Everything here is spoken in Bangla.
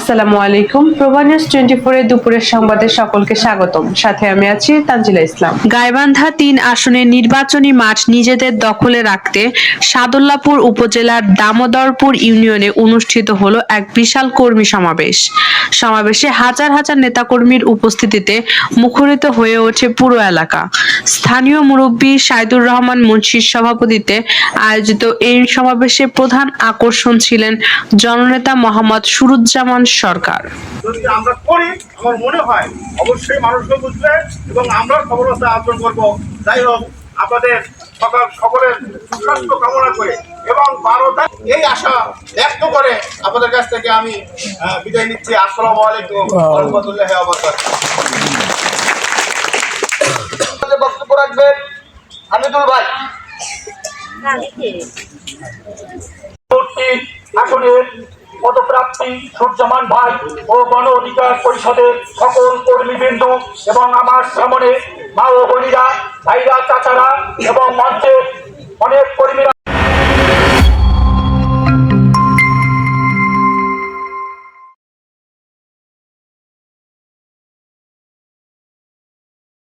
আসসালামু আলাইকুম। প্রভা নিউজ 24 এর দুপুরের সংবাদে সকলকে স্বাগতম। সাথে আমি আছি তানজিলা ইসলাম। গাইবান্ধা ৩ আসনের নির্বাচনী মাঠ নিজেদের দখলে রাখতে সাদুল্লাপুর উপজেলার দামোদরপুর ইউনিয়নে অনুষ্ঠিত হলো এক বিশাল কর্মী সমাবেশ। সমাবেশে হাজার হাজার নেতাকর্মীর উপস্থিতিতে মুখরিত হয়ে ওঠে পুরো এলাকা। স্থানীয় মুরব্বী সাইদুর রহমান মুন্সির সভাপতিত্বে আয়োজিত এই সমাবেশে প্রধান আকর্ষণ ছিলেন জননেতা মোহাম্মদ সুরুজ্জামান সরকার। যদি আমরা করি আমার মনে হয় অবশ্যই মানুষও বুঝবে এবং আমরাও সফলতা অর্জন করব। যাই হোক, আপনাদের সকলের সুস্বাস্থ্য কামনা করে এবং 12টা এই আশা ব্যক্ত করে আপনাদের কাছ থেকে আমি বিদায় নিচ্ছি। আসসালামু আলাইকুম ওয়া রাহমাতুল্লাহি ওয়া বারাকাতুহু। বক্তব্য রাখবেন হামিদুল ভাই। আসনের পদপ্রার্থী সূর্যমান ভাই ও গণ অধিকার পরিষদের সকল কর্মীবৃন্দ এবং আমার সামনে মা ও বোনেরা, ভাইরা, চাচারা এবং মঞ্চে